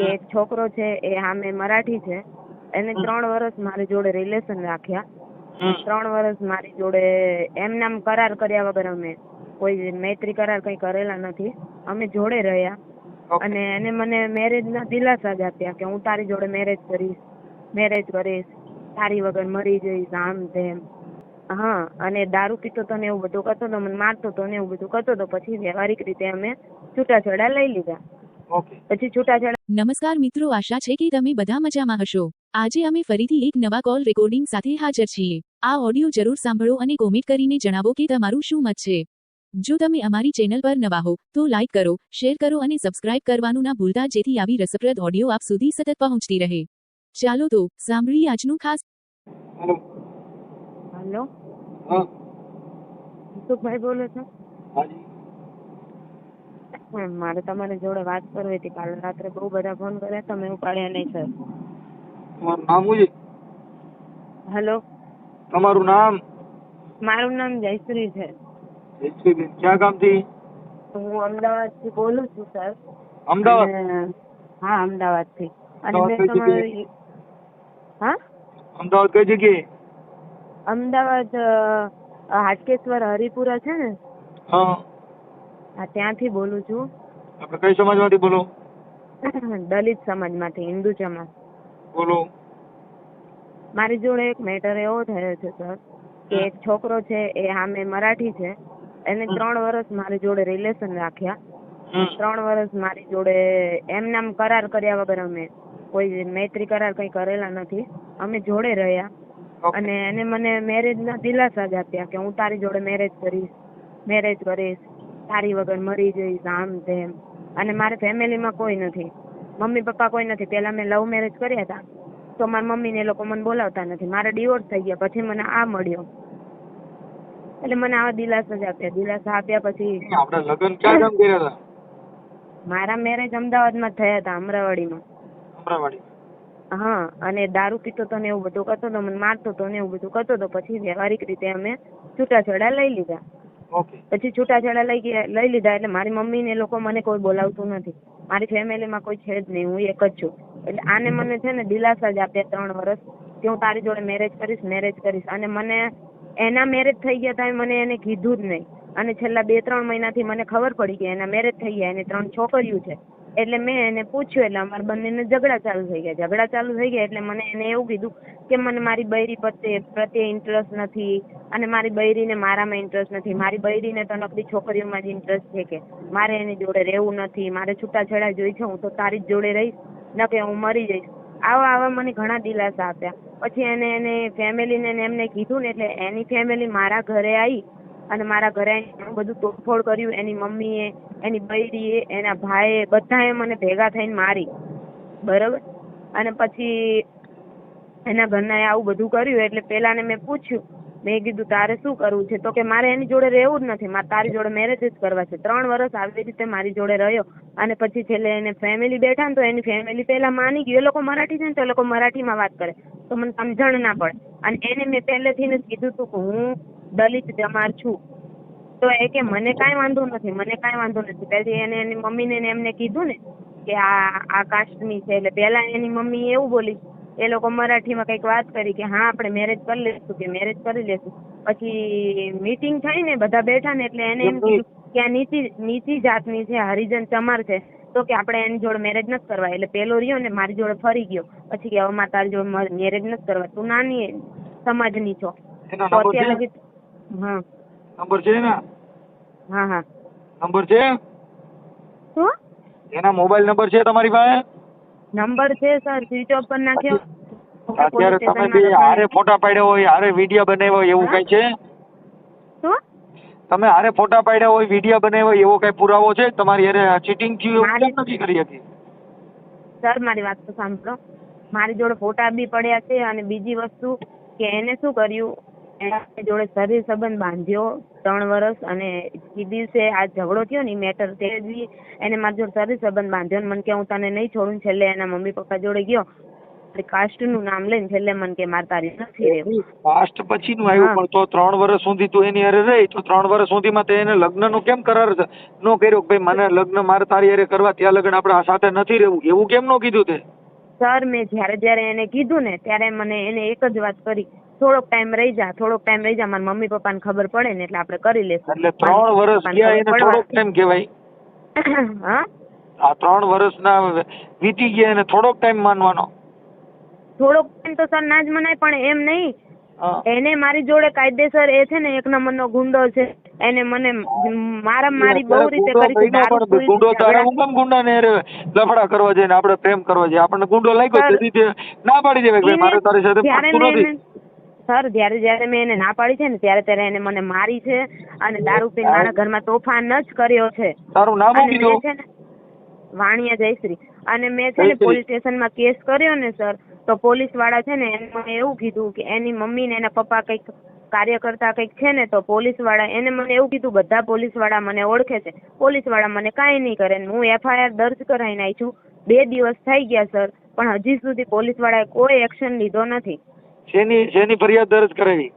કે એક છોકરો છે એ સામે મરાઠી છે, એને 3 વર્ષ મારી જોડે રિલેશન રાખ્યા. 3 વર્ષ મારી જોડે એમ નામ કરાર કર્યા વગર અમે કોઈ મૈત્રી કરાર કઈ કરેલા નથી. અમે જોડે રહ્યા અને એને મને મેરેજ ના દિલાસા જ આપ્યા કે હું તારી જોડે મેરેજ કરીશ, તારી વગર મરી જઈશ, આમ તેમ. હા, અને દારૂ પીતો તો ને એવું બધું કરતો તો, મને મારતો તો ને એવું બધું કરતો તો. પછી વ્યવહારિક રીતે અમે છૂટાછેડા લઈ લીધા. પછી છૂટાછેડા. નમસ્કાર મિત્રો, આશા છે કે તમે બધા મજામાં હશો. આજે અમે ફરીથી એક નવા કોલ રેકોર્ડિંગ સાથે હાજર છીએ. આ ઓડિયો જરૂર સાંભળો અને કોમેન્ટ કરીને જણાવો કે તમારું શું મત છે. જો તમે અમારી ચેનલ પર નવા હો તો લાઈક કરો, શેર કરો અને સબસ્ક્રાઇબ કરવાનું ના ભૂલતા, જેથી આવી રસપ્રદ ઓડિયો આપ સુધી સતત પહોંચતી રહે. ચાલો તો સાંભળીએ આજનું ખાસ. હેલો, સુખભાઈ બોલો છો? મારે તમારી જોડે વાત કરવી હતી. કાલે રાત્રે બહુ બધા ફોન કર્યા, તમે ઉપાડ્યા નહીં સર. તમારું નામ શું છે? હેલો, તમારું નામ? મારું નામ જયશ્રી છે. જયશ્રીબેન, ક્યાં ગામથી? હું અમદાવાદ થી બોલું છું સર. અમદાવાદ? હા, અમદાવાદ થી. અને મેં કઈ તમારી હા અમદાવાદ કઈ જગ્યાએ? અમદાવાદ હાટકેશ્વર હરિપુરા છે ને, હા, ત્યાંથી બોલું છું. આપણે કઈ સમાજમાંથી બોલો? દલિત સમાજમાંથી, હિન્દુ સમાજ. બોલો. મારી જોડે એક મેટર એવો થયો છે સર કે એક છોકરો છે એ સામે મરાઠી છે, એને 3 વર્ષ મારી જોડે રિલેશન રાખ્યા. 3 વર્ષ મારી જોડે એમ નામ કરાર કર્યા વગર અમે કોઈ મૈત્રી કરાર કઈ કરેલા નથી. અમે જોડે રહ્યા અને એને મને મેરેજ ના દિલાસા જ આપ્યા કે હું તારી જોડે મેરેજ કરીશ, તારી વગર મરી જઈશ, આમ તેમ. અને મારે ફેમિલીમાં કોઈ નથી, મમ્મી પપ્પા કોઈ નથી. પેલા મેં લવ મેરેજ કર્યા હતા તો મારા મમ્મી ને એ લોકો મને બોલાવતા નથી. મારે ડિવોર્સ થઈ ગયા પછી મને આ મળ્યો, એટલે મને આવા દિલાસા જ આપ્યા. દિલાસા આપ્યા પછી આપણે લગ્ન ક્યાં ગામ કર્યા હતા? મારા મેરેજ અમદાવાદમાં થયા હતા, અમરાવાડીમાં. અમરાવાડી? હા, અને દારૂ પીતો તો ને એવું બધું કરતો તો, મને મારતો તો ને એવું બધું કરતો તો. પછી વ્યવહારિક રીતે અમે છૂટાછેડા લઈ લીધા. પછી છૂટાછેડા લઈ લીધા એટલે મારી મમ્મી ને લોકો મને કોઈ બોલાવતું નથી. મારી ફેમિલીમાં કોઈ છે જ નહીં, હું એક જ છું. એટલે આને મને છે ને દિલાસા જ આપ્યા 3 વર્ષ કે હું તારી જોડે મેરેજ કરીશ. અને મને એના મેરેજ થઈ ગયા હતા, મને એને કીધું જ નહીં. અને છેલ્લા 2-3 મહિનાથી મને ખબર પડી કે એના મેરેજ થઈ ગયા, એને 3 છોકરીઓ છે. એટલે મેં એને પૂછ્યું, એટલે અમારા બંનેને ઝઘડા ચાલુ થઈ ગયા. એટલે મને એને એવું કીધું કે મને મારી બૈરી પ્રત્યે ઇન્ટરેસ્ટ નથી, અને મારી બૈરીને મારામાં ઇન્ટરેસ્ટ નથી. મારી બૈરીને તો નકરી છોકરીઓમાં જ ઇન્ટરેસ્ટ છે, કે મારે એની જોડે રહેવું નથી, મારે છૂટાછેડા જોઈ છે, હું તો તારી જ જોડે રહીશ, ન કે હું મરી જઈશ. આવા મને ઘણા દિલાસા આપ્યા. પછી એને ફેમિલીને એમને કીધું ને, એટલે એની ફેમિલી મારા ઘરે આવી અને મારા ઘરે ઘણું બધું તોડફોડ કર્યું. એની મમ્મીએ, એની બૈરીએ, એના ભાઈએ, બધાએ મને ભેગા થઈને મારી, બરોબર. અને પછી એના ઘરનાએ આવું બધું કર્યું. એટલે પેલાને મેં પૂછ્યું, મેં કીધું તારે શું કરવું છે? તો કે મારે એની જોડે રહેવું જ નથી, મારે તારી જોડે મેરેજ જ કરવા છે. 3 વર્ષ આવી રીતે મારી જોડે રહ્યો. અને પછી છેલ્લે એને ફેમિલી બેઠા ને તો એની ફેમિલી પેલા માની ગઈ. એ લોકો મરાઠી છે ને, તો એ લોકો મરાઠીમાં વાત કરે તો મને સમજણ ના પડે. અને એને મેં પહેલેથી જ કીધું હતું કે હું દલિત જમાર છું. તો એ કે મને કાંઈ વાંધો નથી. પછી એને એની મમ્મીને એમને કીધું ને કે આ કાસ્ટની છે. એટલે પેલા એની મમ્મી એવું બોલી, એ લોકો મરાઠીમાં કંઈક વાત કરી કે હા આપણે મેરેજ કરી લેશું. પછી મીટિંગ થઈ ને, બધા બેઠા ને, એટલે એને એમ કીધું કે આ નીચી જાતની છે, હરિજન ચમાર છે, તો કે આપણે એની જોડે મેરેજ નથી કરવા. એટલે પેલો રહ્યો ને મારી જોડે ફરી ગયો. પછી કે હવે મારે તારી જોડે મેરેજ નથી કરવા, તું નાની સમાજની છો. તો અત્યારે હા નંબર છે ને? હા નંબર છે? શું? એના મોબાઈલ નંબર છે તમારી પાસે? નંબર છે સર, સ્વિચ ઓફ પર નાખ્યો. અત્યારે તમે બે હારે ફોટા પાડ્યા હોય, હારે વિડીયો બનાવ્યો હોય એવું કઈ છે? શું? તમે હારે ફોટા પાડ્યા હોય, વિડીયો બનાવ્યો હોય એવો કઈ પુરાવો છે તમારી હારે ચીટિંગ થયું એવું કેમ નથી કરી હતી? સર મારી વાત તો સાંભળો. મારી જોડે ફોટા બી પડ્યા છે. અને બીજી વસ્તુ કે એને શું કર્યું, એના જોડે શરીર સંબંધ બાંધ્યો 3 વર્ષ. અને જે દિવસે આ ઝઘડો થયો ને મેટર, તે એને મારી જોડે શરીર સંબંધ બાંધ્યો. મને કે હું તને નહીં છોડું. છેલ્લે એના મમ્મી પપ્પા જોડે ગયો મારી કાસ્ટનું નામ લઈને છેલ્લે મને કે મારે તારી નથી રહેવું. કાસ્ટ પછીનું આવ્યું, પણ તો 3 વર્ષ સુધી તું એની હારે રહી તો 3 વર્ષ સુધીમાં તે એને લગ્નનો કેમ કરાર નો કર્યો કે ભાઈ મને લગ્ન મારે તારી હારે કરવા, ત્યાં લગ્ન આપણે આ સાથે નથી રહેવું, એવું કેમ નો કીધું તે? સર મેં જ્યારે એને કીધું ને ત્યારે મને એને એક જ વાત કરી, થોડોક ટાઈમ રહી જા, મારા મમ્મી પપ્પાને ખબર પડે ને એટલે આપણે કરી લેશું. એટલે 3 વર્ષ ગયા એને થોડોક ટાઈમ કહેવાય? હા, આ 3 વર્ષના વીતી ગયા એને થોડોક ટાઈમ માનવાનો? થોડોક ટાઈમ તો સર ના જ મનાય, પણ એમ નહીં, એને મારી જોડે કાયદેસર એ છે ને 1 નંબરનો ગુંડો છે, એને મને મારી બહુ રીતે કરી છે. ગુંડો તારા હું કેમ ગુંડાને લફડા કરવા જાય ને આપણે પ્રેમ કરવા જાય? આપણને ગુંડો લાગ્યો તેથી ના પાડી દેવાય કે મારે તારી સાથે પડતું નથી. સર જ્યારે મેં એને ના પાડી છે ને ત્યારે એને મને મારી છે અને દારૂ પીને મારા ઘરમાં તોફાન જ કર્યો છે. તારું નામ શું કીધું? વાણિયા જયશ્રી. અને મેં છે ને પોલીસ સ્ટેશનમાં કેસ કર્યો ને સર, તો પોલીસ વાળા છે ને એને મને એવું કીધું કે એની મમ્મી ને એના પપ્પા કંઈક કાર્યકર્તા કંઈક છે ને, તો પોલીસ વાળા એને મને એવું કીધું બધા પોલીસ વાળા મને ઓળખે છે, પોલીસ વાળા મને કાંઈ નહીં કરે. હું FIR દર્જ કરાવીને આવી છું, 2 દિવસ થઈ ગયા સર, પણ હજી સુધી પોલીસ વાળાએ કોઈ એક્શન લીધો નથી. શેની ફરિયાદ દર્જ કરાવી?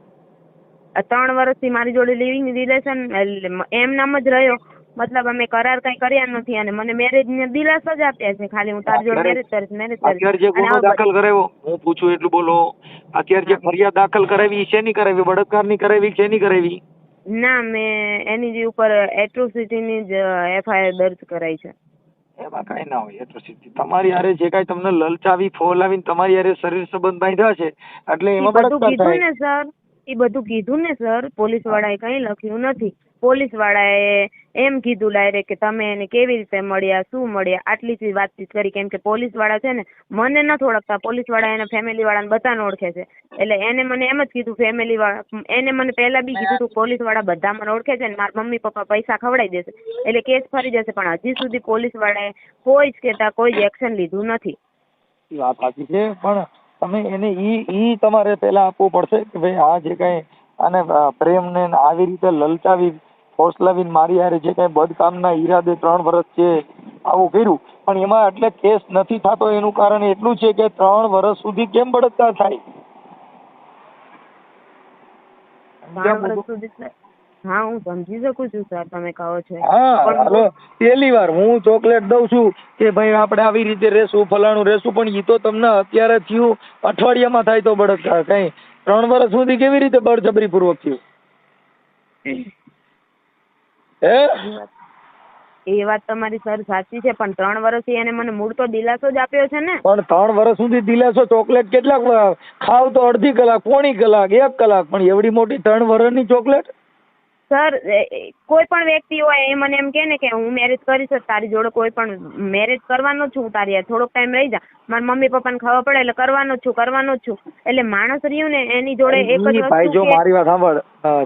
3 વર્ષથી મારી જોડે લિવિંગ રિલેશન એમ નામ જ રહ્યો, મતલબ અમે કરાર કઈ કર્યા નથી અને મને મેરેજ ને દિલાસો જ આપ્યા છે, ખાલી હું તારી જોડે મેરેજ કરીશ. અત્યારે જે ગુનો દાખલ કરાવ્યો, હું પૂછું એટલું બોલો, અત્યારે જે ફરિયાદ દાખલ કરાવી શેની કરાવી? બળાત્કારની કરાવી કે શેની કરાવી? ના, મેં એની ઉપર એટ્રોસિટીની જ FIR દર્જ કરાઈ છે. એમાં કઈ ના હોય એટ્રોસિટી. તમારી હારે જે કઈ તમને લલચાવી ફોલાવીને તમારી હારે શરીર સંબંધ બાંધ્યા છે એટલે એમાં બળાત્કાર થાય. એ બધું કીધું ને સર, પોલીસ વાળાએ કઈ લખ્યું નથી. પોલીસ વાળાએ એમ કીધું ડાયરેક્ટ કે તમે એને કેવી રીતે મળ્યા, શું મળ્યા, આટલી જ વાતચીત કરી. કેમ કે પોલીસ વાળા છે ને મને નથી ઓળખતા, પોલીસ વાળા એના ફેમિલી વાળાને બધાને ઓળખે છે, એટલે એને મને એમ જ કીધું ફેમિલી વાળા, એને મને પહેલા બી કીધું હતું પોલીસ વાળા બધા મને ઓળખે છે ને મારા મમ્મી પપ્પા પૈસા ખવડાવી દેશે એટલે કેસ ફરી જશે, પણ હજી સુધી પોલીસ વાળાએ કોઈ જ કહેતા કોઈ જ એક્શન લીધું નથી. વાત સાચી છે, પણ તમે એને ઈ તમારે પેલા આપવું પડશે કે ભાઈ આ જે કઈ આને પ્રેમ ને આવી રીતે લલચાવી ફોસલાવીને મારી હારે જે કઈ બદકામના ઈરાદે 3 વર્ષ છે આવું કર્યું, પણ એમાં એટલે કેસ નથી થતો એનું કારણ એટલું છે કે 3 વર્ષ સુધી કેમ બળાત્કાર થાય? 3 વર્ષ સુધી? હા, હું સમજી શકું છું સર તમે કહો છો. હા, હલો, પહેલી વાર હું ચોકલેટ દઉં છું કે ભાઈ આપણે આવી રીતે રહેશું, ફલાણું રહેશું, પણ ઈ તો તમને અત્યારે થયું, અઠવાડિયામાં થાય તો બળાત્કાર. કઈ 3 વર્ષ સુધી કેવી રીતે બળજબરી પૂર્વક થયું? એ વાત તમારી સર સાચી છે, પણ 3 વર્ષથી એને મને મૂળ તો દિલાસો જ આપ્યો છે ને. પણ 3 વર્ષ સુધી દિલાસો, ચોકલેટ કેટલા ખાવ તો અડધી કલાક, પોણી કલાક, 1 કલાક, પણ એવડી મોટી 3 વર્ષની ચોકલેટ? સર કોઈ પણ વ્યક્તિ હોય એ મને એમ કે ને કે હું મેરેજ કરીશ તારી જોડે, કોઈ પણ મેરેજ કરવાનો છું તારી યાર, થોડોક ટાઈમ રહી જા, મારા મમ્મી પપ્પાને ખબર પડે એટલે કરવાનો જ છું. એટલે માણસ રહ્યું ને એની જોડે એક જ વસ્તુ. ભાઈ જો મારી વાત સાંભળ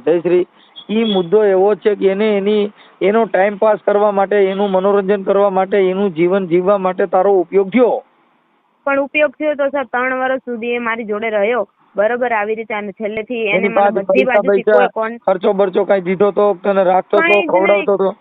જયશ્રી, ઈ મુદ્દો એવો છે કે એને એનો ટાઈમ પાસ કરવા માટે, એનું મનોરંજન કરવા માટે, એનું જીવન જીવવા માટે તારો ઉપયોગ થયો. પણ ઉપયોગ થયો તો સર 3 વર્ષ સુધી એ મારી જોડે રહ્યો, બરોબર, આવી રીતે, અને છેલ્લેથી એને મને બધી બાજુથી કોઈ ખર્ચો બરચો કઈ દીધો તો, તને રાખતો તો, ખવડાવતો તો?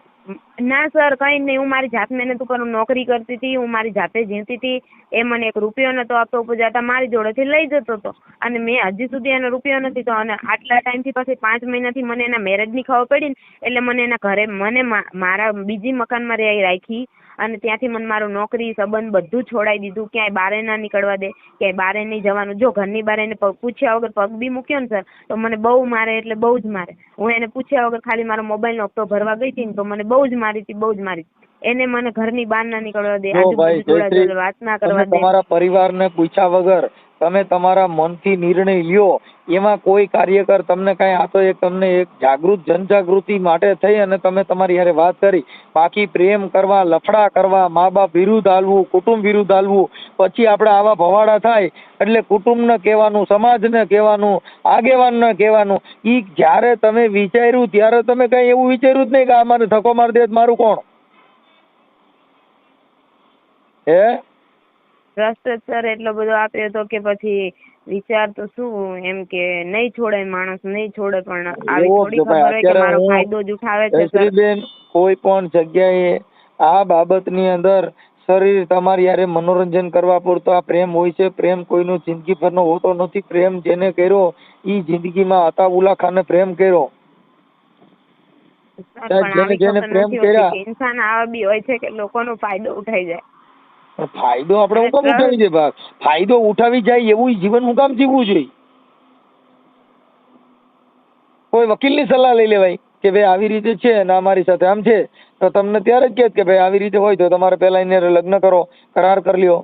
ના સર, કઈ નહીં. હું મારી જાત મહેનત ઉપર નોકરી કરતી હતી, હું મારી જાતે જીવતી હતી. એ મને 1 રૂપિયો નતો આપતો, ઉપજાતા મારી જોડેથી લઈ જતો હતો, અને મેં હજી સુધી એનો રૂપિયો નથી તો, અને આટલા ટાઈમથી પછી 5 મહિનાથી મને એના મેરેજની ખબર પડી ને એટલે મને એના ઘરે મને મારા બીજી મકાનમાં રાખી, અને ત્યાંથી મને મારું નોકરી સંબંધ બધું છોડાવી દીધું. ક્યાંય બારે ના નીકળવા દે, ક્યાંય બારે નહીં જવાનું. જો ઘરની બારે એને પૂછ્યા વગર પગ બી મૂક્યો ને સર તો મને બહુ મારે, એટલે બહુ જ મારે. હું એને પૂછ્યા વગર ખાલી મારો મોબાઈલનો હપ્તો ભરવા ગઈ હતી ને તો મને બહુ જ મારી હતી. એને મને ઘરની બહાર ના નીકળવા દે, આજુબાજુ વાત ના કરવા દે. તમારા પરિવારને પૂછ્યા વગર તમે તમારા મનથી નિર્ણય લ્યો, એમાં કોઈ કાર્યકર તમને કઈ, આ તો તમને એક જનજાગૃતિ માટે થઈ અને તમે તમારી હારે વાત કરી. બાકી પ્રેમ કરવા, લફડા કરવા, મા બાપ વિરુદ્ધ હાલવું, કુટુંબ વિરુદ્ધ હાલવું, પછી આપણે આવા ભવાડા થાય એટલે કુટુંબને કહેવાનું, સમાજને કહેવાનું, આગેવાનને કહેવાનું. ઈ જ્યારે તમે વિચાર્યું ત્યારે તમે કઈ એવું વિચાર્યું જ નહીં કે આ મારે ધક્કો મારી દે મારું કોણ? ટ્રસ્ટ સર એટલો બધો આપ્યો હતો કે પછી વિચાર તો શું, એમ કે નહીં છોડે માણસ, નહીં છોડે, પણ આવી થોડી ખબર હોય કે મારો ફાયદો જ ઉઠાવે છે સર. બેન, કોઈ પણ જગ્યાએ આ બાબતની અંદર શરીર તમારી યારે મનોરંજન કરવા પૂરતો આ પ્રેમ હોય છે. પ્રેમ કોઈનો જિંદગી ભરનો હોતો નથી. પ્રેમ જેને કર્યો ઈ જિંદગીમાં અતાઉલ્લા ખાને પ્રેમ કર્યો. જેને પ્રેમ કર્યા ઇન્સાન આવા બી હોય છે કે લોકોનો ફાયદો ઉઠાઈ જાય. ફાયદો આપણે હું કામ ઉઠાવી દે ભાગ? ફાયદો ઉઠાવી જાય એવું જીવન હું કામ જીવવું જોઈએ? કોઈ વકીલની સલાહ લઈ લેવાય કે ભાઈ આવી રીતે છે ને અમારી સાથે આમ છે, તો તમને ત્યારે જ કહે કે ભાઈ આવી રીતે હોય તો તમારે પહેલા એને લગ્ન કરો, કરાર કરી લ્યો.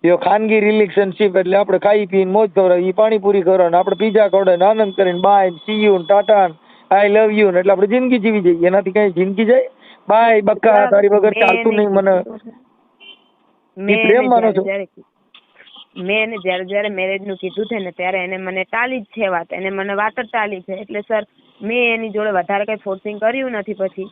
યો ખાનગી રિલેશનશીપ એટલે આપણે ખાઈ પીને મોજ ખવડાવી, પાણીપુરી ખવડાવે ને આપણે પીઝા ખવડાવે, આનંદ કરીને bye see you tata I love you ને એટલે આપણે જિંદગી જીવી જઈએ. એનાથી કઈ જિંદગી જાય? બાય બક્કા તારી વગર ચાલતું નહીં મને. પ્રેમ માનો છો? મેં એને જયારે મેરેજ નું કીધું છે ને ત્યારે એને મને ટાળી જ છે વાત, એને મને વાત જ ટાળી છે. એટલે સર મેં એની જોડે વધારે કઈ ફોર્સિંગ કર્યું નથી પછી.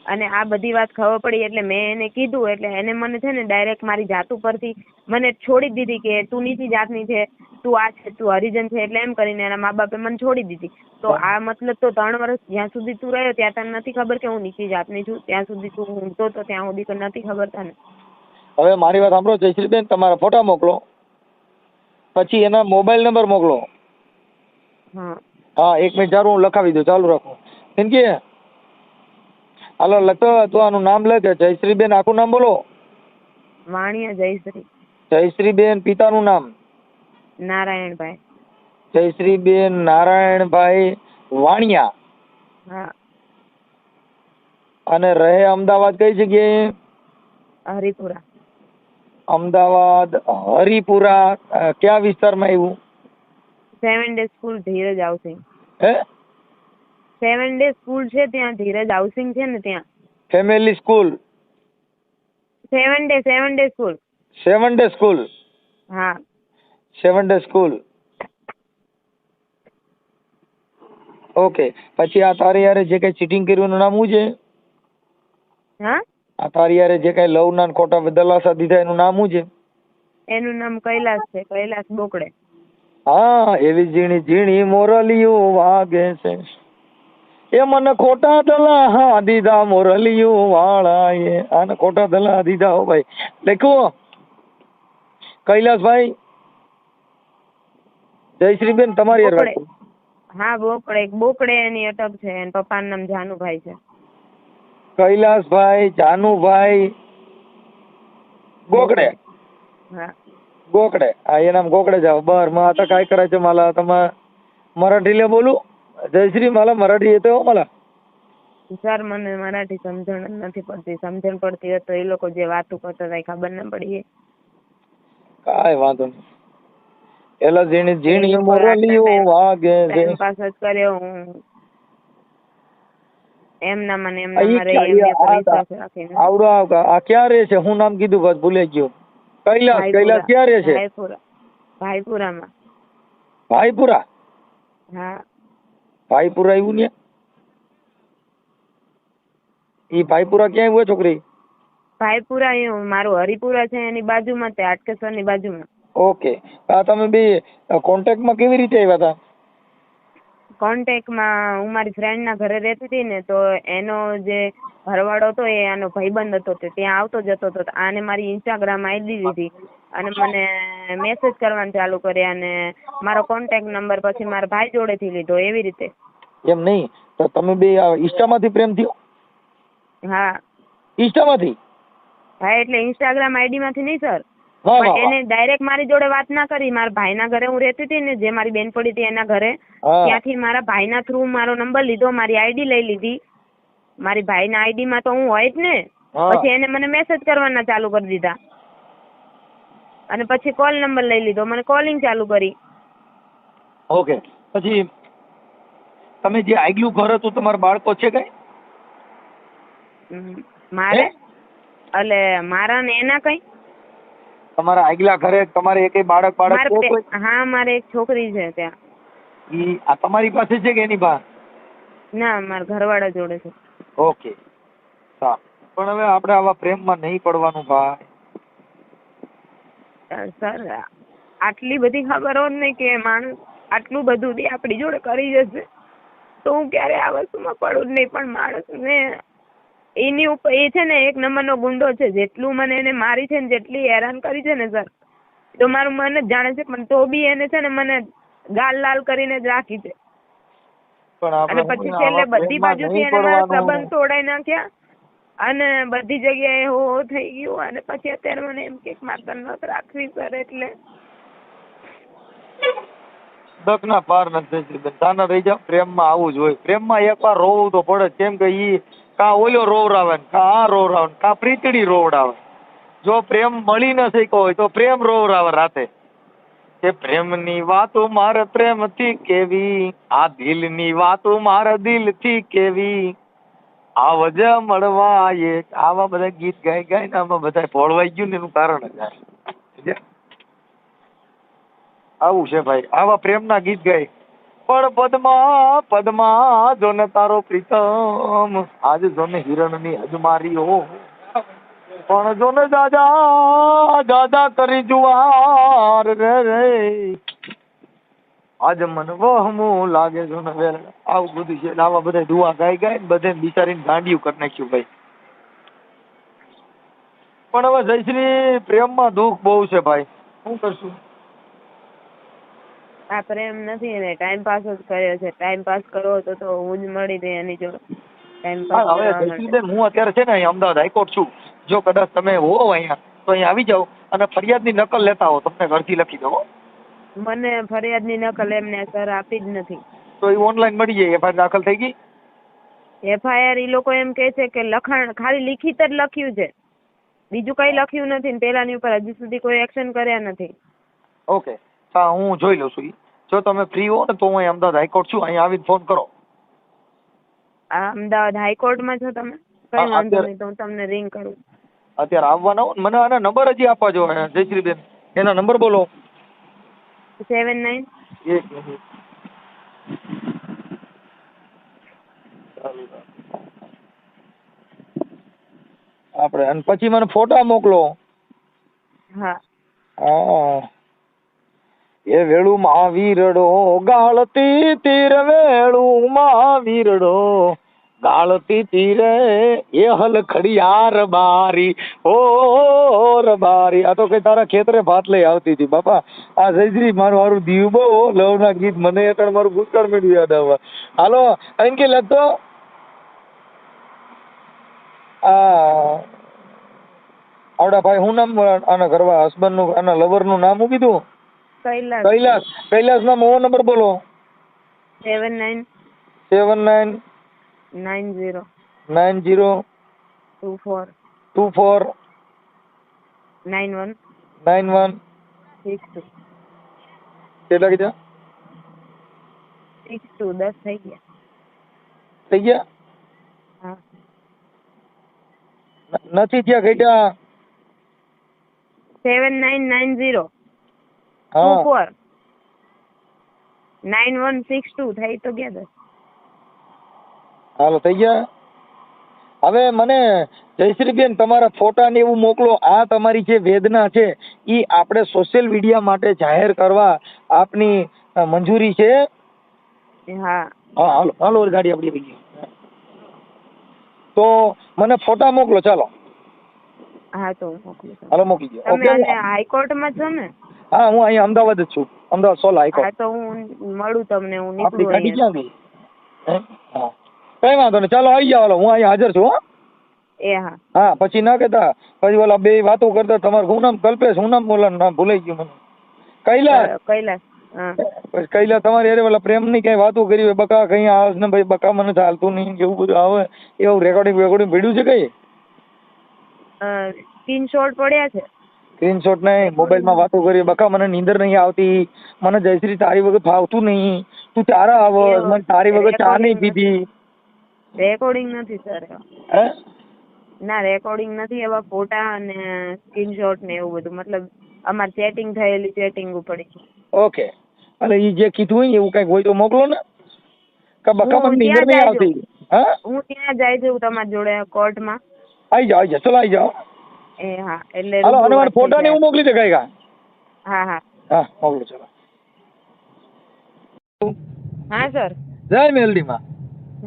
અને આ બધી વાત ખબર પડી એટલે મેં એને કીધું એટલે એને મને છે ને ડાયરેક્ટ મારી જાત ઉપરથી મને છોડી દીધી કે તું નીચી જાતની છે, તું આ છે, તું હરિજન છે, એટલે એમ કરીને એના મા બાપે મને છોડી દીધી. તો આ મતલબ તો 3 વર્ષ જ્યાં સુધી તું રહ્યો ત્યાં તને નથી ખબર કે હું નીચી જાતની છું? ત્યાં સુધી તું ઊંઘતો તો ત્યાં સુધી તો નથી ખબર તને? હવે મારી વાત સાંભળો જયશ્રીબેન, તમારા ફોટા મોકલો, પછી એના મોબાઈલ નંબર મોકલો. હા 1 મિનિટ ચાલુ, હું લખાવી દઉં, ચાલુ રાખો. કેમ કે હાલો લખતો તો આનું નામ લખે. જયશ્રીબેન આખું નામ બોલો. વાણિયા જયશ્રી. જયશ્રીબેન પિતાનું નામ? નારાયણભાઈ. જયશ્રીબેન નારાયણભાઈ વાણિયા. હા. અને રહે અમદાવાદ કઈ જગ્યાએ? હરિપુરા. અમદાવાદ હરિપુરા કયા વિસ્તારમાં આવ્યું? 7 ડે સ્કૂલ ધીરજ હાઉસિંગ. હે? 7 ડે સ્કૂલ છે ત્યાં, ધીરજ હાઉસિંગ છે ને ત્યાં. Family school? 7 day school. 7 day school? હા 7 ડે સ્કૂલ. ઓકે. પછી આ તારી યારે જે કઈ ચીટિંગ કર્યું એનું નામ શું છે? હા, આ તારી યારે જે કઈ લવ ના ખોટા દલાસા દીધા એનું નામ શું છે? એનું નામ કૈલાસ છે, કૈલાસ બોકડે. હા, એવી ઝીણી ઝીણી મોરલીઓ વાગે છે, એ મને ખોટા દલા દીધા મોરલીઓ વાળાએ. આને ખોટા દલા દીધા. હો ભાઈ લખો કૈલાસભાઈ. જયશ્રીબેન તમારી યાર વાત. હા બોકડે એની અટક છે, એના પપ્પાનું નામ જાનુભાઈ છે. કૈલાસભાઈ જાનુભાઈ ગોકડે. હા ગોકડે. હા એ નામ ગોકડે જાવ बर. मग आता काय करायचं मला? आता मराठीला बोलू? जयश्री मला मराठी येते हो मला. સર મને મરાઠી સમજણ નથી પડતી. સમજણ પડતી હોય તો એ લોકો જે વાતો કરતા હતા ખબર ન પડી. કાંઈ વાંધો નહીં. એલા ઝીણી ઝીણી મોરલીઓ વાગે છે. ટાઈમ પાસ જ કર્યો હું એમના મને એમના મારે એમને પર વિશ્વાસ રાખીને. આવડો આ ક્યાં રહે છે? હું નામ કીધું બસ ભૂલે ગયો. કૈલાસ ક્યાં રહે છે? ભાઈપુરામાં. ભાઈપુરા? હા ભાઈપુરા આવ્યું ને? ઈ ભાઈપુરા ક્યાં આવ્યું છોકરી? ભાઈપુરા એ મારું હરિપુરા છે એની બાજુમાં, તે હાટકેશ્વર ની બાજુમાં. ઓકે. આ તમે બે કોન્ટેક્ટમાં કેવી રીતે આવ્યા હતા? કોન્ટેક્ટમાં હું મારી ફ્રેન્ડ ના ઘરે રહેતી હતી ને, તો એનો જે ઘરવાળો હતો એ આનો ભાઈબંધ હતો, તે ત્યાં આવતો જતો હતો. આને મારી ઇન્સ્ટાગ્રામ આઈડી લીધી અને મને મેસેજ કરવાનું ચાલુ કર્યા અને મારો કોન્ટેક્ટ નંબર પછી મારા ભાઈ જોડેથી લીધો. એવી રીતે. એમ નહીં તો તમે બે ઇન્સ્ટામાંથી પ્રેમ થયો? હા ઇન્સ્ટામાંથી? હા એટલે ઇન્સ્ટાગ્રામ આઈડી માંથી નહીં સર, પણ એને ડાયરેક્ટ મારી જોડે વાત ના કરી. મારા ભાઈના ઘરે હું રહેતી હતી ને, જે મારી બેન પડી હતી એના ઘરે, ત્યાંથી મારા ભાઈના થ્રુ મારો નંબર લીધો, મારી આઈડી લઈ લીધી. મારી ભાઈના આઈડી માં તો હું હોય જ ને. પછી એને મને મેસેજ કરવાના ચાલુ કરી દીધા અને પછી કોલ નંબર લઈ લીધો, મને કોલિંગ ચાલુ કરી. ઓકે. પછી તમે જે આગલું ઘર હતું, તમારા બાળકો છે કઈ? મારે એટલે મારા ને એના કઈ? તમારા આગલા ઘરે તમારે એકેય બાળક હા મારે એક છોકરી છે ત્યાં. ઈ આ તમારી પાસે છે કે એની પાસે? ના, મારા ઘરવાળા જોડે છે. ઓકે સારું. પણ હવે આપણે આવા પ્રેમમાં નહીં પડવાનું ભાઈ. સર આટલી બધી ખબર હોત ને કે માણસ આટલું બધું બી આપણી જોડે કરી જશે તો હું ક્યારે આ વસ્તુમાં પડું જ નહીં. પણ માણસને એની ઉપર એ છે ને એક નંબરનો ગુંડો છે. જેટલું મને એને મારી છે ને જેટલી હેરાન કરી છે ને સર, તો મારું મન જ જાણે છે, પણ તો બી એને છે ને મને ગાલ લાલ કરીને જ રાખી છે. પણ અને આપણે પછી છેલ્લે બધી બાજુથી એને મારા સંબંધ તોડાઈ નાખ્યા અને બધી જગ્યાએ હો થઈ ગયું. અને પછી અત્યારે મને એમ કે માતા નથ રાખવી સર, એટલે દકના પાર નથી જયશ્રીબેન. તાના રહી જાવ. પ્રેમમાં આવું જ હોય. પ્રેમમાં એકવાર રોવું તો પડે જ. કેમ કે ઈ કા ઓલો રોવરાવે ને કા આ રોવરાવે ને કા પ્રીતડી રોવડાવે. જો પ્રેમ મળી ન શક્યો હોય તો પ્રેમ રોવરાવે રાતે કે પ્રેમની વાતો મારે પ્રેમથી કેવી, આ દિલની વાતો મારે દિલથી કેવી, આવજ મળવા એક. આવા બધા ગીત ગાઈ ગાઈને આમાં બધા ભોળવાઈ ગયું ને એનું કારણ જ આ. આવું છે ભાઈ, આવા પ્રેમના ગીત ગાય. પણ પદમાં પદમાં જોને તારો પ્રીતમ, આજ જોને હિરણની અજમારીઓ, પણ જોને દાદા દાદા કરી જુવાર રે રે, આજ મન વહમું લાગે જોને વેર. આવું બધું છે. આવા બધા દુઆ ગાઈ ગાય ને બધે બિચારીને ગાંડિયું કરી નાખ્યું ભાઈ. પણ હવે જયશ્રી પ્રેમમાં દુઃખ બહુ છે ભાઈ, શું કરશું? આ પ્રેમ નથી ને ટાઈમ પાસ જ કર્યો છે. ટાઈમ પાસ કરવો હતો તો હું જ મળી રહી એની જોડે ટાઈમ પાસ હવે કરવા માટે. જયશ્રીબેન હું અત્યારે છે ને અહીંયા અમદાવાદ હાઈકોર્ટ છું. જો કદાચ તમે હો અહીંયા તો અહીંયા આવી જાઓ અને ફરિયાદની નકલ લેતા હો, તમને ઘરથી લખી દો. મને ફરિયાદની નકલ એમને સર આપી જ નથી. તો એ ઓનલાઈન મળી જાય. એફઆઈઆર દાખલ થઈ ગઈ? એફઆઈઆર એ લોકો એમ કહે છે કે લખાણ ખાલી લિખિત જ લખ્યું છે, બીજું કઈ લખ્યું નથી. પેલાની ઉપર હજી સુધી કોઈ એક્શન કર્યા નથી. ઓકે, હા હું જોઈ લઉં છું. જો તમે ફ્રી હો ને તો હું અહીંયા અમદાવાદ હાઈકોર્ટ છું, અહીંયા આવીને ફોન કરો. આ અમદાવાદ હાઈકોર્ટમાં છો તમે? કઈ વાંધો નહીં, તો હું તમને રિંગ કરું. અત્યારે આવવાના હો. મને આના નંબર હજી આપવા જો જયશ્રીબેન, એના નંબર બોલો. 79 એક મિનિટ. આપણે અને પછી મને ફોટા મોકલો. હા. હા, એ વેળું મહાવીરડો ગાળતી તીર, વેળું મહાવીરડો ગાળતી તીરે, એ હલ ખડિયાર બારી ઓ રબારી. આ તો કઈ તારા ખેતરે ભાત લઈ આવતી હતી બાપા. આ જયશ્રી મારું દીવ બહુ લવના ગીત મને અત્યારે મારું ભૂતકાળ મેળવી યાદ આવવા. હાલો અંકી લખતો. આવડા ભાઈ શું નામ આના ઘરવા હસબન્ડ નું, આના લવર નું નામ શું કીધું? કૈલાસ. કૈલાસ. કૈલાસ ના મોબાઈલ નંબર બોલો. 79 79 90 90 24 24 91 91 62. કેટલા કીધા? 62 10 થઈ ગયા. થઈ ગયા? હા. નથી થયા ઘટ્યા. 7990 હા 24 9162 થઈ તો ગયા 10. હાલો થઈ ગયા. હવે મને જયશ્રીબેન તમારા ફોટા ને એવું મોકલો. આ તમારી જે વેદના છે એ આપણે સોશિયલ મીડિયા માટે જાહેર કરવા આપની મંજૂરી છે? હા. હા હાલો હાલો ગાડી આપણી આવી ગઈ. તો મને ફોટા મોકલો. ચાલો હા તો હું મોકલું. હાલો મોકલી દો. તમે ઓકે. હાઈકોર્ટમાં છો ને? હા હું અહીંયા અમદાવાદ જ છું. અમદાવાદ સોલા હાઈકોર્ટ. હા તો હું મળું તમને. હું આપણી નીકળું ગાડી અહીંયા. ક્યાં ગઈ? હા કઈ વાંધો નહીં. ચાલો આવી જાઓ. હું અહીંયા હાજર છું. એ હા. હા પછી ના કહેતા પછી ઓલા બે વાતો કરતા. તમારું શું નામ? કલ્પેશ. શું નામ બોલા? નામ ભૂલાઈ ગયું મને. કૈલાસ. કૈલાસ. હા. પછી કૈલાસ તમારી અરે ઓલા પ્રેમની કઈ વાતો કરી હોય બકા કઈ આવે ને ભાઈ બકા મને ચાલતું નહીં એવું બધું આવે એવું રેકોર્ડિંગ ભેડ્યું છે કઈ? સ્ક્રીનશોટ પડ્યા છે. સ્ક્રીનશોટ નહીં, મોબાઈલમાં વાતો કરી બકા મને નીંદર નહીં આવતી, મને જયશ્રી તારી વગર ફાવતું નહીં, તું તારા આવ, મને તારી વગર ચા નહીં પીધી. રેકોર્ડિંગ નથી સર. હે ના રેકોર્ડિંગ નથી. એવા ફોટા અને સ્ક્રીનશોટ ને એવું બધું. મતલબ અમાર ચેટિંગ થયેલી ચેટિંગ પડી. ઓકે. અને એ જે કીધું હોય એવું કઈક હોય તો મોકલો ને. કે બકા મને નીંદર નહીં આવતી. હા હું ત્યાં જાય છું તમારી જોડે કોર્ટમાં. આવી જાઓ આવી જાઓ. ચલો આવી જાઓ. એ હા એટલે હાલો અને મને ફોટા ને એવું મોકલી દે કઈ. હા હા હા મોકલો. ચલો. હા સર. જય મેલડીમાં.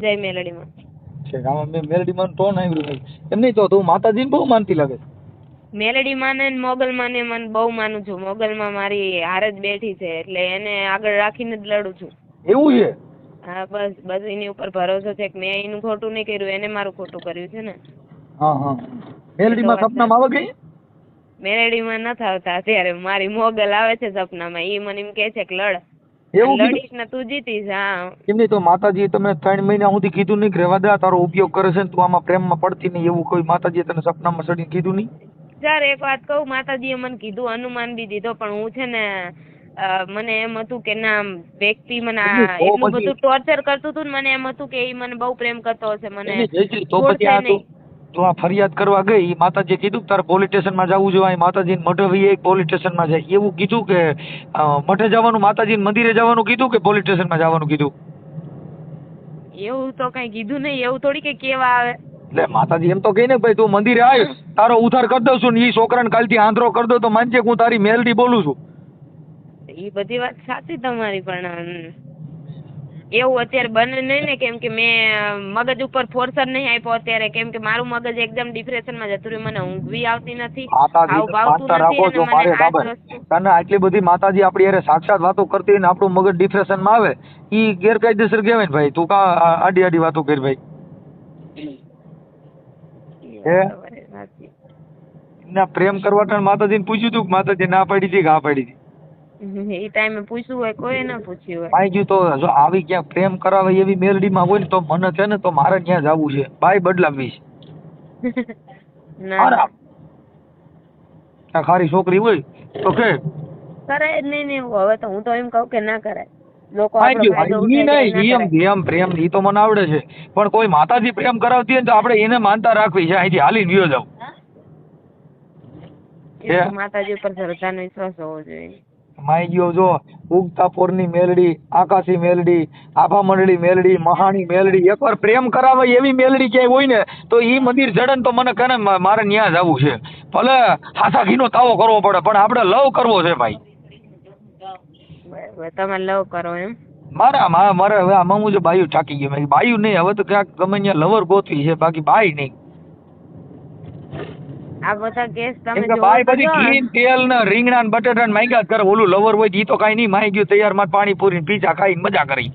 જય મેલડીમાં. છે આમાં મેં મેલડીમાં ટોન આવ્યું નહીં. એમ નહીં તો તું માતાજીને બહુ માનતી લાગે. મેલડી માને ને મોગલમાં ને મને બહુ માનું છું. મોગલમાં મારી હાર જ બેઠી છે એટલે એને આગળ રાખીને જ લડું છું. એવું છે? હા બસ એની ઉપર ભરોસો છે કે મેં એનું ખોટું નહીં કર્યું, એને મારું ખોટું કર્યું છે ને. હા હા. મેલડીમાં સપનામાં આવે ગઈ? મેલડીમાં નથી આવતા અત્યારે. મારી મોગલ આવે છે સપનામાં. ઈ મને એમ કે છે કે લડ, એવું લડીશ ને તું જીતીશ. હા એમ નહીં તો માતાજી તમે 3 મહિના સુધી કીધું નહીં કે રહેવા દે, તારો ઉપયોગ કરે છે ને તું આમાં પ્રેમમાં પડતી નહીં, એવું કોઈ માતાજીએ તને સપનામાં સડીને કીધું નહીં? સર એક વાત કહું, માતાજીએ મને કીધું, અનુમાન બી દીધો, પણ હું છે ને મને એમ હતું કે ના વ્યક્તિ મને એટલું બધું ટોર્ચર કરતું હતું ને, મને એમ હતું કે એ મને બહુ પ્રેમ કરતો હશે, મને તો પછી આ તો આ ફરિયાદ કરવા ગઈ, માતાજીએ કીધું કે તારે પોલીસ સ્ટેશનમાં જવું જોઈએ, માતાજીને મઠે એક પોલીસ સ્ટેશનમાં જાય, એવું કીધું કે મઠે જવાનું, માતાજીને મંદિરે જવાનું કીધું કે પોલીસ સ્ટેશનમાં જવાનું કીધું? એવું તો કઈ કીધું નહીં. એવું થોડી કે કેવા આવે. એટલે માતાજી એમ તો કહે ને ભાઈ તું મંદિરે આવ, તારો ઉધાર કરી દઉં છું ને, એ છોકરાને કાલથી આંધળો કરી દો તો માનજે હું તારી મેલડી બોલું છું. એ બધી વાત સાચી તમારી, પણ એવું અત્યારે બને નહીં ને, કેમ કે મેં મગજ ઉપર ફોર્સર નહીં આપ્યો અત્યારે, કેમ કે મારું મગજ એકદમ ડિપ્રેશનમાં જતું રહ્યું, મને ઊંઘ બી આવતી નથી, માતાજી માનતા રાખો છો મારે ખબર તને આટલી બધી માતાજી આપણી યારે સાક્ષાત વાતો કરતી હોય ને આપણું મગજ ડિપ્રેશનમાં આવે, ઈ ગેરકાયદેસર કહેવાય ને ભાઈ. તું કા આડી વાતો કરી ભાઈ? એમના પ્રેમ કરવા માતાજીને પૂછ્યું તું, માતાજી ના પાડી હતી કે હા પાડી હતી? એ ટાઈમે પૂછ્યું હોય, કોઈ ના પૂછ્યું હોય. પાઈ ગયું તો જો આવી ક્યાંક પ્રેમ કરાવે એવી મેલડીમાં હોય ને તો મને છે ને તો મારે ત્યાં જવું છે, બાય બદલાવી છે. ના ખારી છોકરી હોય તો કે કરાય જ નહીં. હવે તો હું તો એમ કહું કે ના કરાય. લોકો એમ પ્રેમ ઈ તો મને આવડે છે, પણ કોઈ માતાજી પ્રેમ કરાવતી હોય ને તો આપણે એને માનતા રાખવી છે, અહીંથી હાલી નિયો જાવ. માતાજી ઉપર શ્રદ્ધાનો વિશ્વાસ હોવો જોઈએ. માઈ ગયો જો ઉગતા પોરની મેલડી, આકાશી મેલડી, આભા મંડળી મેલડી, મહાણી મેલડી, એકવાર પ્રેમ કરાવે એવી મેલડી ક્યાંય હોય ને તો ઈ મંદિર જડે ને તો મને કહે ને મારે ન્યા જવું છે. ભલે હાથા ઘીનો તાવો કરવો પડે પણ આપણે લવ કરવો છે ભાઈ. તમે લવ કરો એમ? મારે હવે આમાં હું જો બાયું ઠાકી ગયો, મેં બાયું નહીં, હવે તો ક્યાંક ગમે ત્યાં લવર ગોતવી છે, બાકી બાય નહીં. આ બધા કેસ તમે જો બાય બધી ઘી તેલ ને રીંગણા ને બટેટા ને માંગ્યા કરે, ઓલું લવર હોય ઈ તો કાઈ નહીં, માઈ ગયું તૈયાર માં પાણીપુરી ને પીઝા ખાઈને મજા કરી.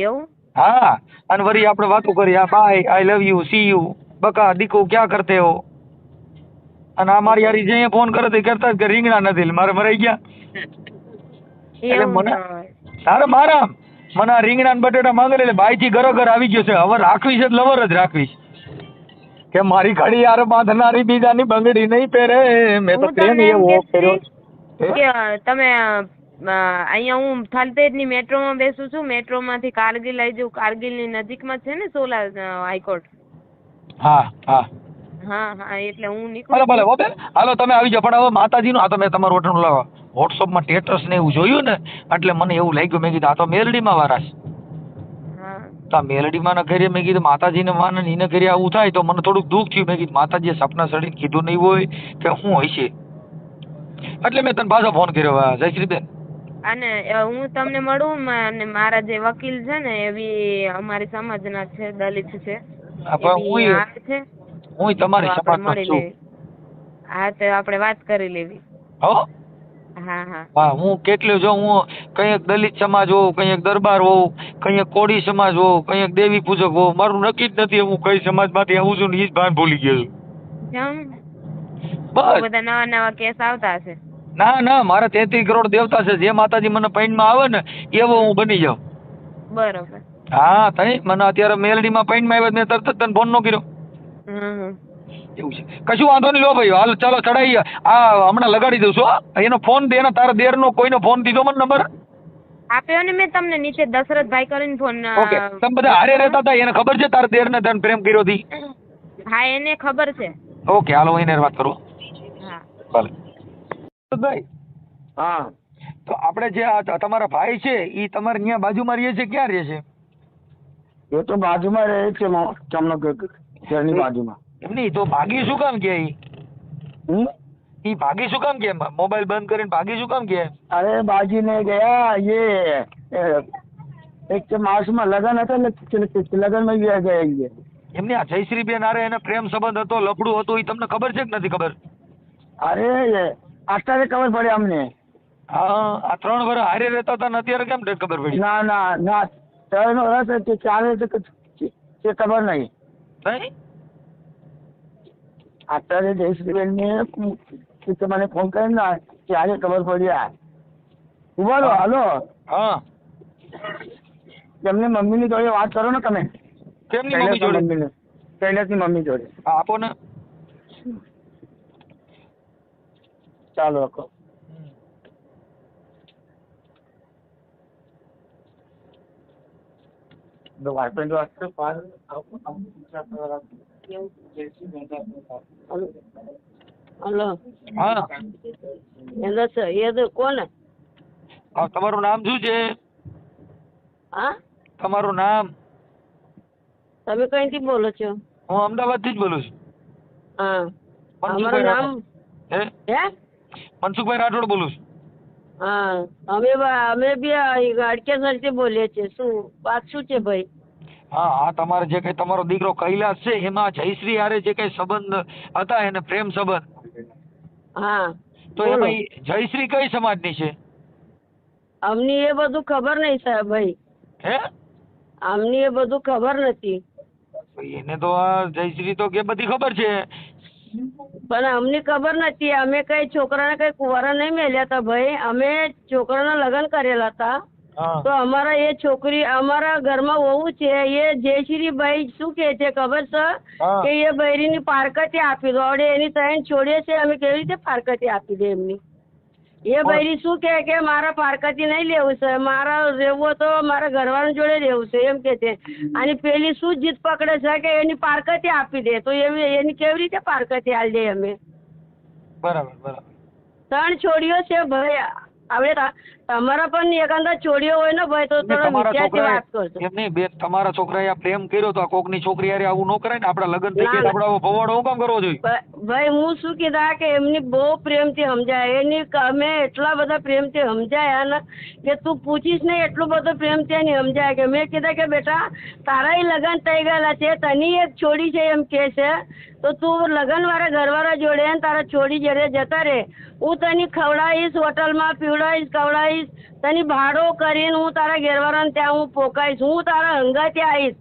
એવું? હા, અને વળી આપણે વાતો કરી, આ bye, I love you, see you, બકા દીકો ક્યાં કરતે હો, અને આ મારી યારી જે ફોન કરે તે કરતા જ કે રીંગણા નથી, મારે મરાઈ ગયા. એટલે મને તારે મારા મને આ રીંગણા ને બટેટા માંગે એટલે બાય થી ઘર આવી ગયો છે. હવે રાખવી છે લવર જ રાખવી કે મારી ઘડી યાર બાંધનારી બીજાની બંગડી નહીં પહેરે. મેં તો પ્રેમ એવો કર્યો કે તમે અહીંયા હું થલતેજ ની મેટ્રોમાં બેસું છું, મેટ્રો માંથી કારગિલ આવી જાઉં, કારગિલ ની નજીકમાં છે ને સોલા હાઈકોર્ટ. હા હા હા એટલે હું નીકળું. ભલે ભલે હાલો તમે આવી જાઓ, પણ હવે માતાજીનું આ તો મેં તમારું વોટ્સઅપમાં સ્ટેટસ ને એવું જોયું ને એટલે મને એવું લાગ્યું, મેં કીધું આ તો મેલડીમાં વાળા છે. તો મેલડીમાં ન કરીએ, મેં કીધું માતાજીને માને એને કરીએ આવું થાય તો મને થોડુંક દુઃખ થયું. મેં કીધું માતાજીએ સપના સડીને કીધું નહીં હોય કે શું હોય છે, એટલે મેં તને પાછો ફોન કર્યો. જયશ્રીબેન અને હું તમને મળું, અને મારા જે વકીલ છે ને એવી અમારી સમાજના છે, દલિત છે, હું તમારી સમાજનો છું. હા તો આપણે વાત કરી લેવી. હો હા હું કેટલું જો હું કંઈક દલિત સમાજ હોઉં, કંઈક દરબાર હોઉં, કંઈક કોળી સમાજ હોઉં, કંઈક દેવી પૂજક હોઉં, મારું નક્કી જ નથી હું કઈ સમાજમાંથી આવું છું ને એ જ ભાન ભૂલી ગયો છું. બસ બધા નવા નવા કેસ આવતા હશે. ના મારા 33 કરોડ દેવતા છે, જે માતાજી મને પૈણમાં આવે ને એવો હું બની જાઉં. બરોબર. હા તઈ મને અત્યારે મેલડીમાં પૈણમાં આવ્યો મેં તરત જ તને ફોન નો કર્યો. એવું છે, કશું વાંધો નહીં. લો ભાઈ હાલ ચાલો ચડાઈ, આ હમણાં લગાડી દઉં છું. એનો ફોન દે ને તારા દેર નો કોઈનો ફોન દીધો મને નંબર આપ્યો ને મેં તમને નીચે દશરથભાઈ કરીને ફોન. ઓકે તમે બધા હારે રહેતા હતા, એને ખબર છે તારા દેર ને તને પ્રેમ કર્યો હતી? હા એને ખબર છે. ઓકે હાલો એને વાત કરો. હા ભલે ભાઈ. હા તો આપણે જે તમારા ભાઈ છે એ તમારે અહીંયા બાજુમાં રહે છે, ક્યાં રહે છે? એ તો બાજુમાં રહે છે, જામનગરની બાજુમાં. એમની તો ભાગી શું કામ કે ઈ ભાગી શું કામ કે મોબાઈલ બંધ કરીને ભાગી શું કામ કે? અરે ભાગીને ગયા, ये એક કે માસમાં લગ્ન હતા એટલે લગ્નમાં ગયા એમને આ જયશ્રીબેન હારે એને પ્રેમ સંબંધ હતો, લફડું હતું, એ તમને ખબર છે કે નથી ખબર? અરે અત્યારે ખબર પડે અમને. હા, આ 3 વર્ષ હારે રહેતા હતા ને અત્યારે કેમ ખબર પડી? ના ના ના 3 વર્ષ ચાલે તે ખબર નહીં. નહીં? અત્યારે જયશ્રીબેન ને મને ફોન કરે ને ત્યારે ખબર પડી. બોલો. હાલો. હા, એમની મમ્મીની જોડે વાત કરો ને તમે. કેમની મમ્મી જોડે? કૈલાસની મમ્મી જોડે. હા, આપો ને. ચાલો આપો. હલો. હા, એ કોણ? હા, તમારું નામ શું છે? હા, તમારું નામ? તમે કઈથી બોલો છો? હું અમદાવાદ થી જ બોલું છું. હા, મનસુખભાઈ અમારું નામ હે મનસુખભાઈ રાઠોડ બોલું છું. હા, અમે બી અડકેસર થી બોલીએ છીએ. શું વાત શું છે ભાઈ? હા હા, તમારે જે કઈ તમારો દીકરો કૈલાસ છે એમાં જયશ્રી હારે જે કઈ સંબંધ હતા એને પ્રેમ સંબંધ, હા, તો એમાં જયશ્રી કઈ સમાજની છે? અમને એ બધું ખબર નહીં સાહેબ ભાઈ. હે? અમને એ બધું ખબર નથી. એને તો આ જયશ્રી તો કે બધી ખબર છે, પણ અમને ખબર નથી. અમે કઈ છોકરાને કઈ કુંવારા નહીં મેલ્યા હતા ભાઈ. અમે છોકરાના લગ્ન કરેલા હતા. તો અમારા એ છોકરી અમારા ઘરમાં વહુ છે એ જયશ્રીભાઈ શું કે છે ખબર છે કે એ બૈરીની પારકતી આપી દો. આવડે એની ત્રણ છોડીએ છે, અમે કેવી રીતે પારકતી આપી દે એમની? એ બૈરી શું કે મારા પારકતી નહીં લેવું છે, મારા રહેવું તો મારા ઘરવાળા જોડે રહેવું છે એમ કે છે. અને પેલી શું જીદ પકડે છે કે એની પારકતી આપી દે. તો એની કેવી રીતે પારકતી આલી દે અમે? બરાબર બરાબર. 3 છોડીઓ છે ભાઈ. હવે તમારા પણ એકાંદા છોડીઓ હોય ને ભાઈ તો થોડા વિચારથી વાત કરજો. એમ નહીં બેન, તમારા છોકરાએ આ પ્રેમ કર્યો તો કોકની છોકરી હારે આવું ન કરાય ને. આપડા લગ્ન થઈ ગયા આપડા ભવાડો હું કામ કરવો જોઈએ? ભાઈ હું શું કીધા કે એમની બહુ પ્રેમથી સમજાય. એની અમે એટલા બધા પ્રેમથી સમજાયા ને કે તું પૂછીશ ને એટલું બધું પ્રેમથી એની સમજાય. કે મેં કીધા કે બેટા તારા લગ્ન થઈ ગયેલા છે, તની એક છોડી છે એમ કે છે, તો તું લગ્ન વાળા ઘરવાળા જોડે ને તારા છોડી જયારે જતા રે, હું તને ખવડાવીશ, હોટલમાં પીવડાવીશ, ખવડાવીશ, તને ભાડો કરીને હું તારા ઘરવાળાને ત્યાં હું પોકાઈશ, હું તારા હંગાતે આવીશ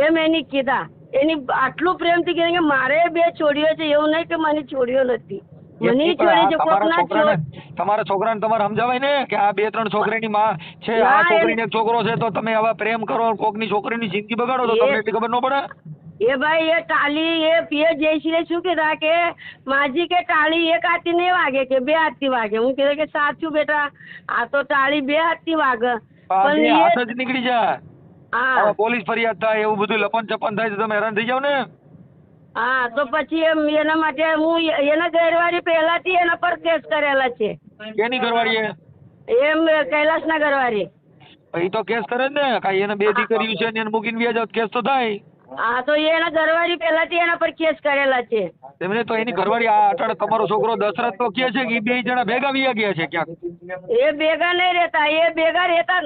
એમ એની કીધા. એની આટલું પ્રેમથી કીધું કે મારે 2 છોડીઓ છે, એવું નહીં કે મને છોડીઓ નથી. મને છોડી છે તમારા છોકરાને તમારે સમજાવાય ને કે આ 2-3 છોકરીની માં છે, આ છોકરીને એક છોકરો છે, તો તમે આવા પ્રેમ કરો કોકની છોકરીની જિંદગી બગાડો તો તમને એટલી ખબર ન પડે? એ ભાઈ એ ટાળી એ જયશ્રી શું કીધા કે માજી કે ટાળી એક હાથથી નહીં વાગે કે 2 હાથથી વાગે. હું કીધું કે સાચું બેટા, આ તો ટાળી 2 હાથથી વાગે. પણ હાથ જ નીકળી જાય. હા, પોલીસ ફરિયાદ થાય, એવું બધું લપન ચપન થાય તો તમે હેરાન થઈ જાવ ને. હા, તો પછી એના માટે હું એના ઘરવાળી પહેલાથી એના પર કેસ કરેલા છે. કેની ઘરવાળી? એમ કૈલાસના ઘરવાળી. એ તો કેસ કરે જ ને, કાંઈ એને 2 દીકરીઓ છે ને એને મૂકીને વ્યા જાવ કેસ તો થાય. હા, તો એના ઘરવાળી પહેલાથી એના પર કેસ કરેલા છે. એમને તો એની ઘરવાળી આ અટાણે તમારો છોકરો દશરથ તો કહે છે કે એ 2 જણા ભેગા વ્યા ગયા છે ક્યાંક. એ ભેગા નહીં રહેતા, એ ભેગા રહેતા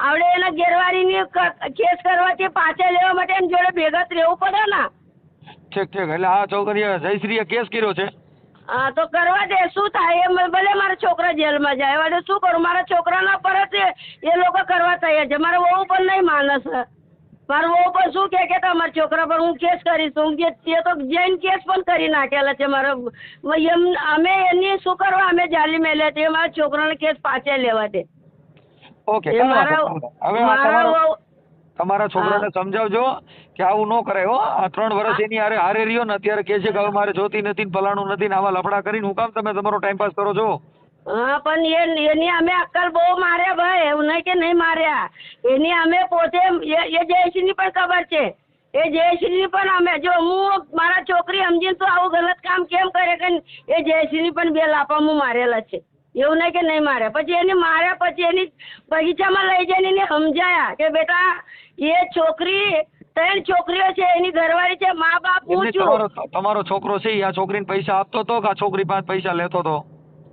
આવડે એના ઘરવાળીની કેસ કરવાથી પાછા લેવા માટે એની જોડે ભેગા જ રહેવું પડે ને. ઠીક ઠીક. એટલે આ છોકરીએ જયશ્રીએ કેસ કર્યો છે. હા, તો કરવા દે, શું થાય? એ ભલે મારા છોકરા જેલમાં જાય, હવે શું કરું? મારા છોકરાના પર જ એ લોકો કરવા તૈયાર છે. મારા વહુ પણ નહીં માનસ. મારા વહુ પણ શું કે તમારા છોકરા પર હું કેસ કરીશ. હું કે તે તો જૈન કેસ પણ કરી નાખેલા છે મારા. અમે એની શું કરવા અમે જાલી મેલ્યા છે? મારા છોકરાને કેસ પાછા લેવા દે. ઓકે, હવે તમારા છોકરાને સમજાવજો કે આવું ન કરાય હો. આ 3 વર્ષ એની હારે રહ્યો ને અત્યારે કે છે કે હવે મારે જોતી નથી ને ફલાણું નથી ને આવા લફડા કરીને હું કામ તમે તમારો ટાઈમ પાસ કરો છો? હા, પણ એની અમે અક્કલ બહુ માર્યા ભાઈ, એવું નહીં કે નહીં માર્યા. એની અમે પોતે એ જયશ્રીની પણ ખબર છે. એ જયશ્રીની પણ અમે જો હું મારા છોકરી સમજીને તો આવું ગલત કામ કેમ કરે કે એ જયશ્રીની પણ 2 લાફા હું મારેલા છે. એવું નહીં કે નહીં માર્યા. પછી એને માર્યા પછી એની બગીચામાં લઈ જઈને એને સમજાયા કે બેટા એ છોકરી 3 છોકરીઓ છે, એની ઘરવાળી છે, મા બાપ પૂછ્યું. તમારો છોકરો છે આ છોકરીને પૈસા આપતો હતો કે આ છોકરી પાસે પૈસા લેતો હતો?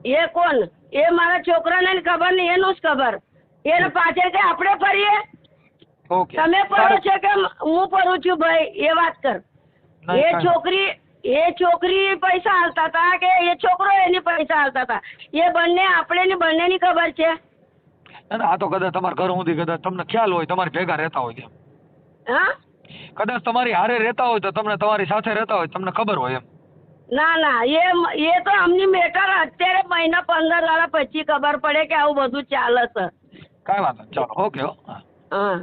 એ કોણ? એ મારા છોકરાને ખબર નહીં, એનું જ ખબર. એને પાછળ કે આપણે ફરીએ ઓકે તમે પડો છો કે હું પડું છું ભાઈ એ વાત કર. એ છોકરી પૈસા હાલતા હતા કે એ છોકરો એની પૈસા હાલતા હતા એ બંનેની ખબર છે. અને આ તો કદાચ તમારા ઘર સુધી કદાચ તમને ખ્યાલ હોય, તમારી ભેગા રહેતા હોય તેમ. હા કદાચ તમારી હારે રહેતા હોય તો તમને તમારી સાથે રહેતા હોય તમને ખબર હોય એમ. ના એ તો અમની મેટર અત્યારે મહિના 15 દાડા પછી ખબર પડે કે આવું બધું ચાલે છે. કાંઈ વાંધો નહીં, ચાલો ઓકે. હા